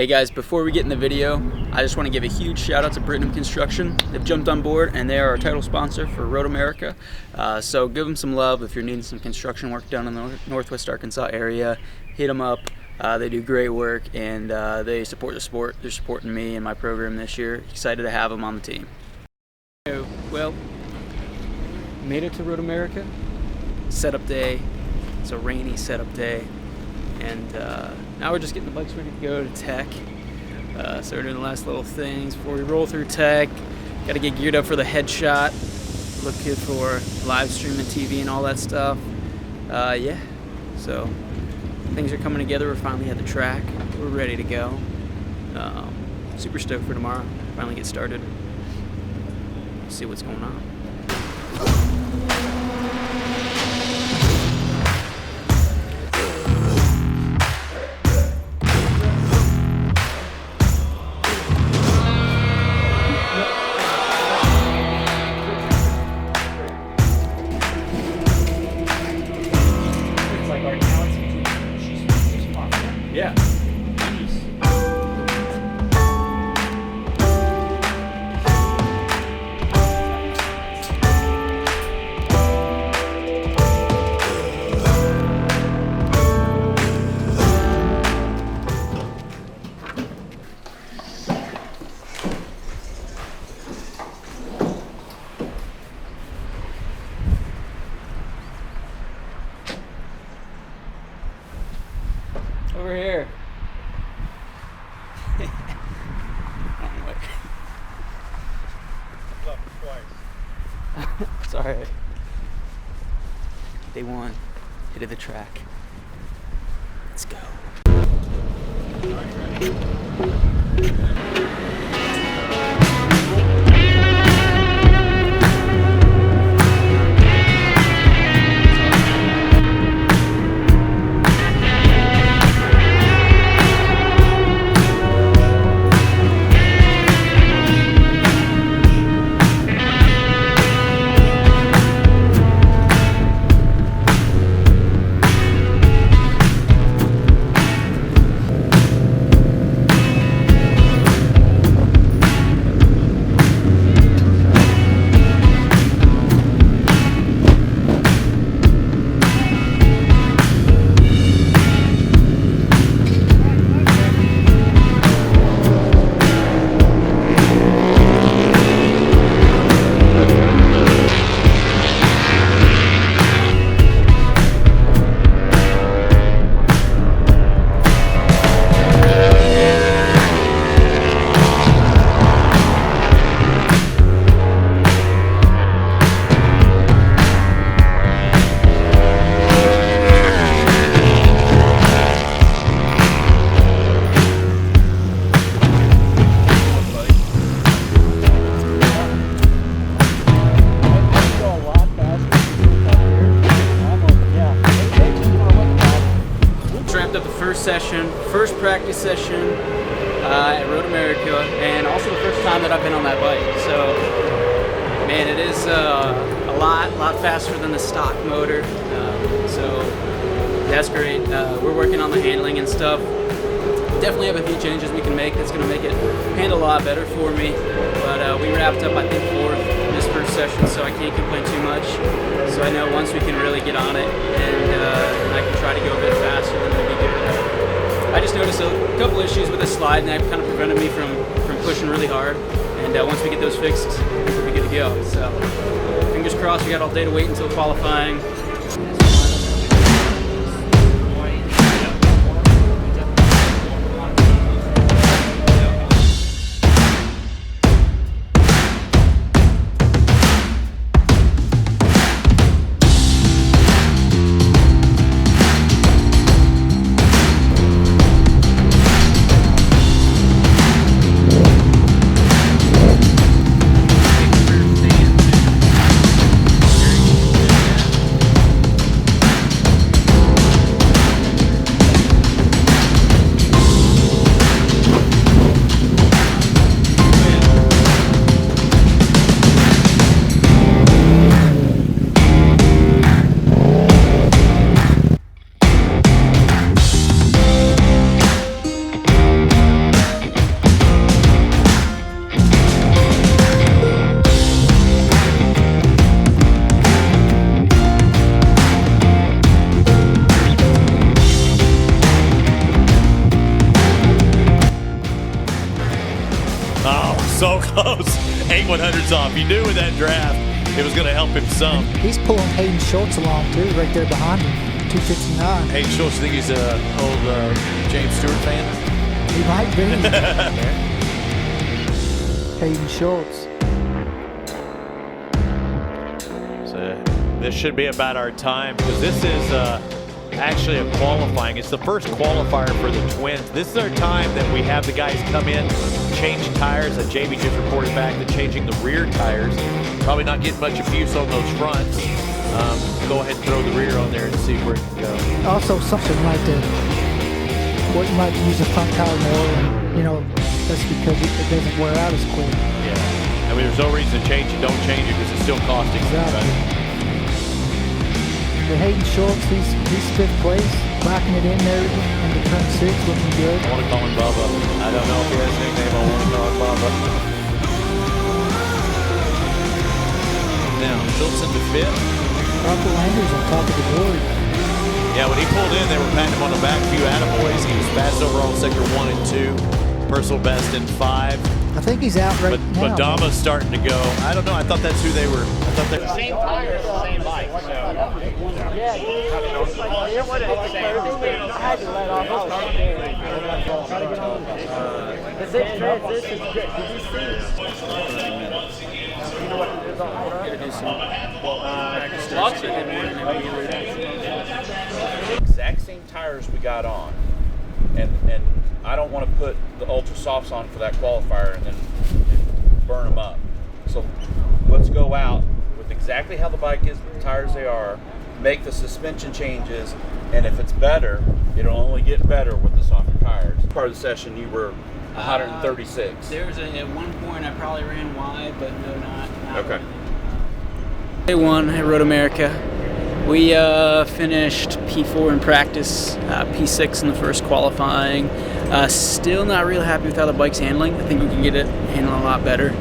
Hey guys, before we get in the video, I just want to give a huge shout out to Britnum Construction. They've jumped on board and they are our title sponsor for MotoAmerica. So give them some love if you're needing some construction work done in the Northwest Arkansas area. Hit them up. They do great work and they support the sport. They're supporting me and my program this year. Excited to have them on the team. Well, made it to MotoAmerica. Setup day. It's a rainy setup day. And now we're just getting the bikes ready to go to tech. So we're doing the last little things before we roll through tech. Got to get geared up for the headshot. Look good for live streaming TV and all that stuff. Yeah, so things are coming together. We're finally at the track. We're ready to go. Super stoked for tomorrow. Finally get started. See what's going on. Yeah. Over here. It's alright. Day one, hit of the track. Let's go. First practice session at MotoAmerica, and also the first time that I've been on that bike. So, man, it is a lot faster than the stock motor. So that's great. We're working on the handling and stuff. Definitely have a few changes we can make that's going to make it handle a lot better for me. But we wrapped up, I think, 4th in this first session, so I can't complain too much. So I know once we can really get on it and I can try to go a bit faster, then we'll be good. I just noticed a couple issues with the slide, and that kind of prevented me from pushing really hard. And once we get those fixed, we'll be good to go. So fingers crossed. We got all day to wait until qualifying. Oh, so close. 8/100s off. You knew with that draft it was going to help him some. He's pulling Hayden Schultz along too, right there behind him. 259. Hayden Schultz, you think he's an old James Stewart fan? He might be. Hayden Schultz. So this should be about our time, because this is actually a qualifying. It's the first qualifier for the twins. This is our time that we have the guys come in, change tires. That JB just reported back that changing the rear tires. Probably not getting much abuse on those fronts. Go ahead and throw the rear on there and see where it can go. Also something like what you might use the front tire more, and you know, that's because it doesn't wear out as quick. Yeah. I mean, there's no reason to change it. Don't change it because it's still costing. Exactly. Right? The Hayden Schultz, he's fifth place, locking it in there in the turn 6, looking good. I want to call him Bubba. I don't know if he has a nickname. I want to call him Bubba. Now, Schultz into fifth. Parker Landers on top of the board. Yeah, when he pulled in, they were patting him on the back. Few attaboys. He was fast overall in sector 1 and 2. Personal best in 5. I think he's out right now. But Dama's starting to go. I don't know. I thought that's who they were. I thought they were. Same tires, same bike. So. Yeah, you don't want to hit the curve. I had to let off. The big transition is good. Did you see? You know what it is on the Gotta do some exact same tires we got on, and I don't want to put the ultra softs on for that qualifier and then burn them up. So let's go out with exactly how the bike is, the tires they are, make the suspension changes, and if it's better, it'll only get better with the softer tires. Part of the session you were 136. There was at one point I probably ran wide, but no, not Okay. Day 1 at MotoAmerica. We finished P4 in practice, P6 in the first qualifying. Still not really happy with how the bike's handling. I think we can get it handling a lot better.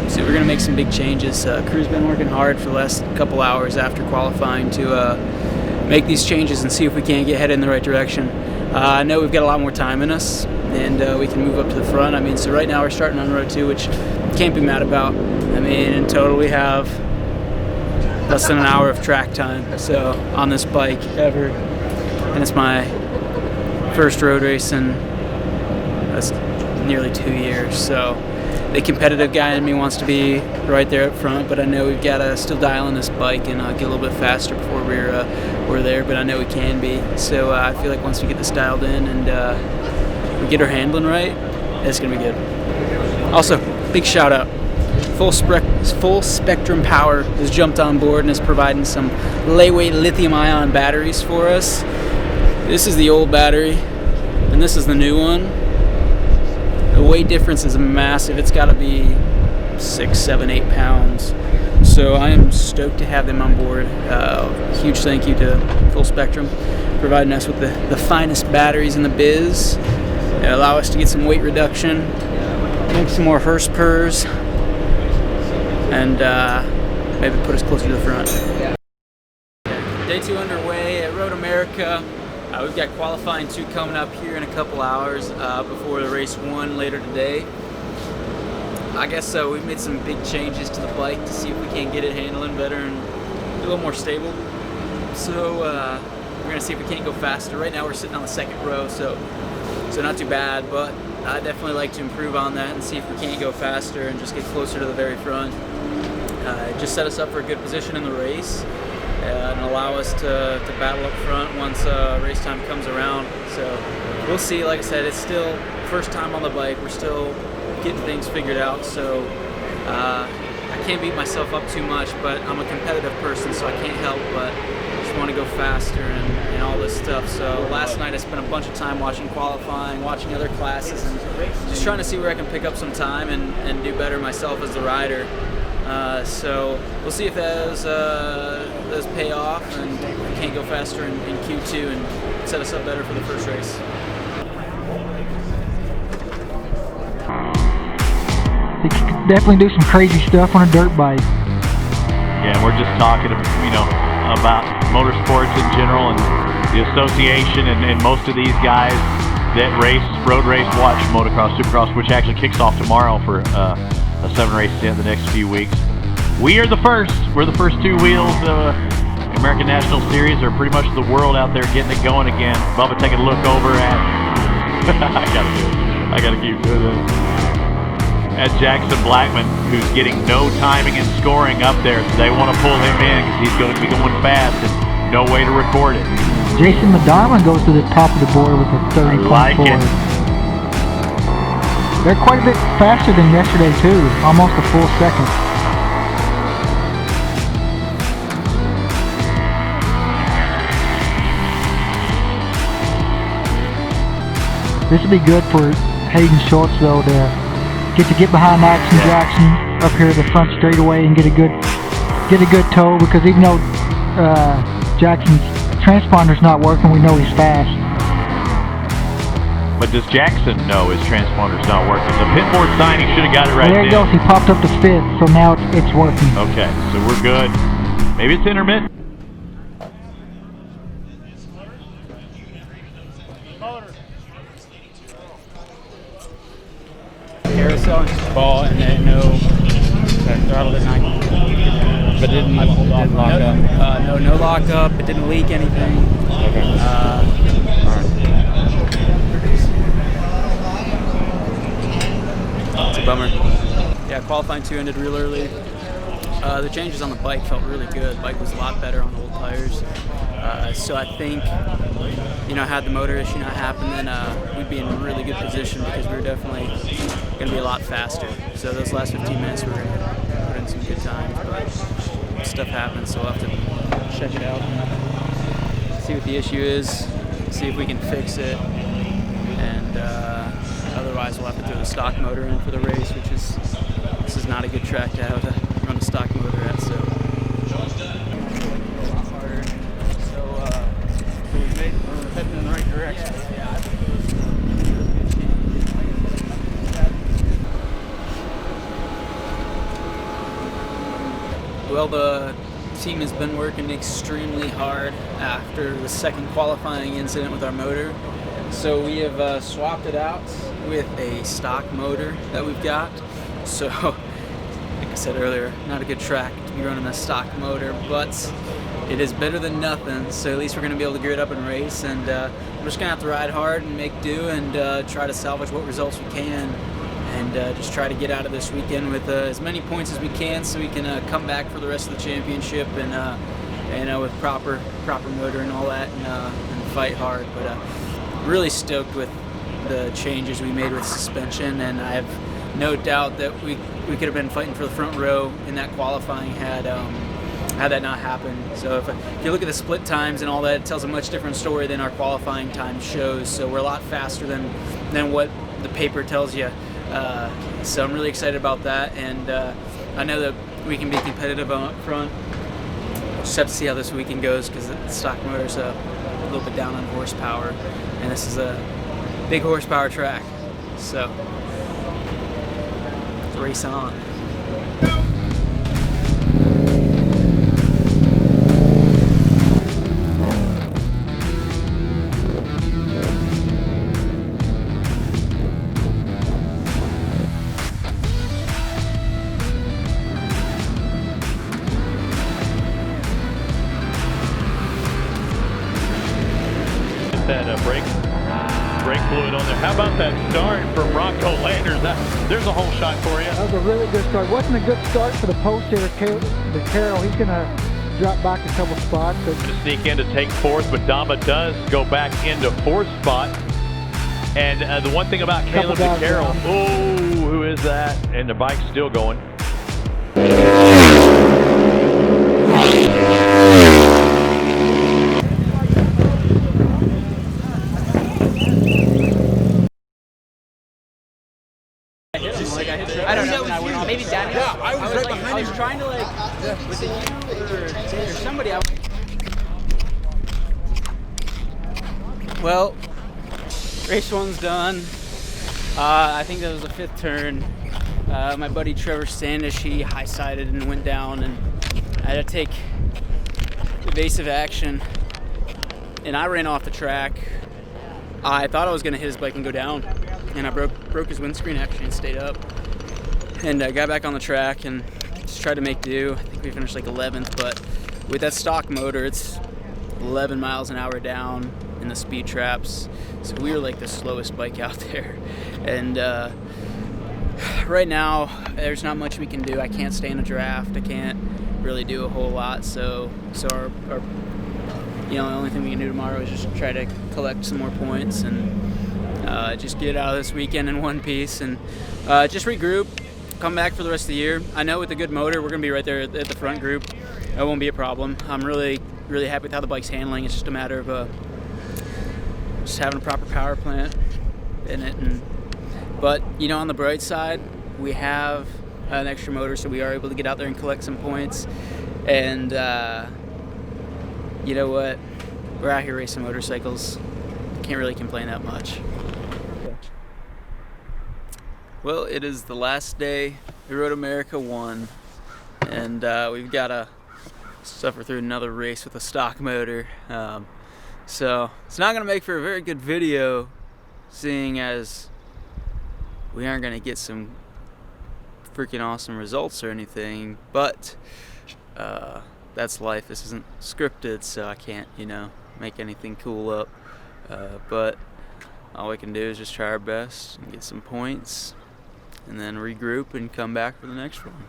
So we're going to make some big changes. Crew's been working hard for the last couple hours after qualifying to make these changes and see if we can't get headed in the right direction. I know we've got a lot more time in us, and we can move up to the front. I mean, so right now we're starting on row 2, which can't be mad about. I mean, in total we have less than an hour of track time, so on this bike ever, and it's my first road race in that's nearly 2 years. So the competitive guy in me wants to be right there up front, but I know we've got to still dial in this bike and get a little bit faster before we're there. But I know we can be. So I feel like once we get this dialed in and we get our handling right, it's gonna be good. Also, big shout out. Full Spectrum Power has jumped on board and is providing some lightweight lithium-ion batteries for us. This is the old battery, and this is the new one. The weight difference is massive. It's got to be 6, 7, 8 pounds. So I am stoked to have them on board. Huge thank you to Full Spectrum, providing us with the finest batteries in the biz. They allow us to get some weight reduction, make some more hearse purrs, and maybe put us closer to the front. Day 2 underway at MotoAmerica. We've got qualifying 2 coming up here in a couple hours before the race 1 later today. I guess we've made some big changes to the bike to see if we can get it handling better and a little more stable. So we're gonna see if we can't go faster. Right now we're sitting on the 2nd row, so not too bad, but I'd definitely like to improve on that and see if we can't go faster and just get closer to the very front. Just set us up for a good position in the race and allow us to battle up front once race time comes around. So we'll see. Like I said, it's still first time on the bike. We're still getting things figured out, so I can't beat myself up too much, but I'm a competitive person, so I can't help but just want to go faster and all this stuff. So last night I spent a bunch of time watching qualifying, watching other classes, and just trying to see where I can pick up some time and do better myself as the rider. So we'll see if those pay off and we can't go faster in Q2 and set us up better for the first race. They could definitely do some crazy stuff on a dirt bike. Yeah, and we're just talking, about motorsports in general and the association and most of these guys that race, road race, watch motocross, supercross, which actually kicks off tomorrow for a 7-race stint the next few weeks. We are the first. We're the first two wheels of American National Series, or pretty much the world out there getting it going again. Bubba taking a look over at I gotta keep doing this. At Jackson Blackman, who's getting no timing and scoring up there, so they want to pull him in because he's going to be going fast and no way to record it. Jason Madama goes to the top of the board with a 30.4. Like it. They're quite a bit faster than yesterday too, almost a full second. This would be good for Hayden Schultz though to get behind Action Jackson up here at the front straightaway and get a good tow, because even though Jackson's transponder's not working, we know he's fast. But does Jackson know his transponder's not working? The pit board sign, he should have got it right there. There he goes. He popped up to 5th, so now it's working. Okay, so we're good. Maybe it's intermittent. Carousel and ball, and then no throttle didn't lock up. No lock up. It didn't leak anything. Okay. It's a bummer. Yeah, qualifying 2 ended real early. The changes on the bike felt really good. The bike was a lot better on old tires. So I think, had the motor issue not happened, then we'd be in a really good position, because we were definitely going to be a lot faster. So those last 15 minutes we were going to put in some good times, but stuff happens, so we'll have to check it out and see what the issue is, see if we can fix it, and otherwise we'll have to throw the stock motor in for the race, this is not a good track to have to run a stock motor at, so. We're heading in the right direction. Well, the team has been working extremely hard after the second qualifying incident with our motor. So we have swapped it out with a stock motor that we've got. So, like I said earlier, not a good track to be running a stock motor, but it is better than nothing. So at least we're going to be able to gear it up and race, and we're just going to have to ride hard and make do and try to salvage what results we can, and just try to get out of this weekend with as many points as we can, so we can come back for the rest of the championship and with proper motor and all that, and fight hard. But really stoked with the changes we made with suspension, and I have no doubt that we could have been fighting for the front row in that qualifying had that not happened. So if you look at the split times and all that, it tells a much different story than our qualifying time shows. So we're a lot faster than what the paper tells you. So I'm really excited about that, and I know that we can be competitive up front. Just have to see how this weekend goes, because the stock motor's a little bit down on horsepower, and this is a big horsepower track. So let's race on. That brake fluid on there. How about that start from Rocco Landers? There's a whole shot for you. That was a really good start. Wasn't a good start for the post here to Carroll. He's going to drop back a couple spots. To sneak in to take 4th, but Dama does go back into 4th spot. And the one thing about Caleb Carroll, who is that? And the bike's still going. I don't know. Maybe Danny. Yeah, I was right behind him. I was trying to with the or somebody. Well, race 1's done. I think that was the 5th turn. My buddy Trevor Standish, he high-sided and went down, and I had to take evasive action, and I ran off the track. I thought I was going to hit his bike and go down, and I broke his windscreen actually and stayed up. And I got back on the track and just tried to make do. I think we finished like 11th, but with that stock motor, it's 11 miles an hour down in the speed traps. So we were like the slowest bike out there. And right now, there's not much we can do. I can't stay in a draft. I can't really do a whole lot. So our the only thing we can do tomorrow is just try to collect some more points and just get out of this weekend in one piece and just regroup, come back for the rest of the year. I know with a good motor, we're going to be right there at the front group. That won't be a problem. I'm really, really happy with how the bike's handling. It's just a matter of just having a proper power plant in it. But on the bright side, we have an extra motor, so we are able to get out there and collect some points. And you know what? We're out here racing motorcycles. Can't really complain that much. Well, it is the last day of MotoAmerica 1, and we've got to suffer through another race with a stock motor. So it's not going to make for a very good video, seeing as we aren't going to get some freaking awesome results or anything, but that's life. This isn't scripted, so I can't, make anything cool up. But all we can do is just try our best and get some points, and then regroup and come back for the next one.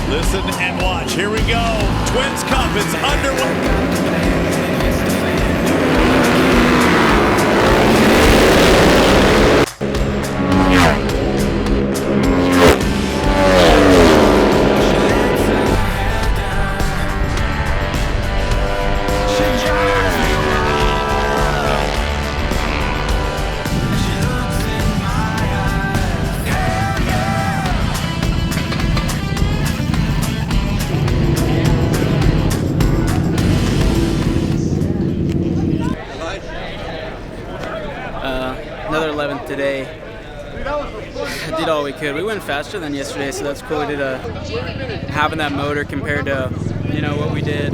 Listen and watch. Here we go. Twins Cup is underway. Another 11th today. I did all we could. We went faster than yesterday, so that's cool. We did having that motor compared to what we did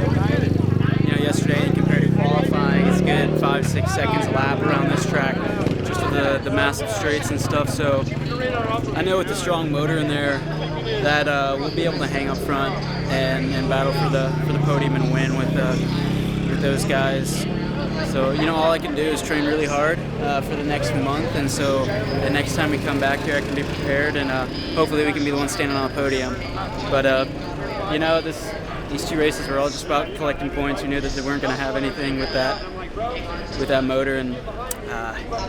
yesterday and compared to qualifying. It's good 5-6 seconds a lap around this track, just with the massive straights and stuff. So I know with the strong motor in there that we'll be able to hang up front and battle for the podium and win with those guys. So, all I can do is train really hard for the next month, and so the next time we come back here, I can be prepared, and hopefully we can be the one standing on the podium. But, these two races were all just about collecting points. We knew that they weren't going to have anything with that motor, and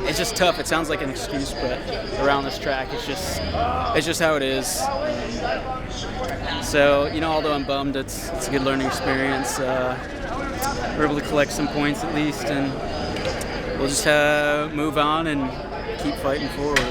it's just tough. It sounds like an excuse, but around this track, it's just how it is. So, although I'm bummed, it's a good learning experience. We're able to collect some points at least, and we'll just move on and keep fighting forward.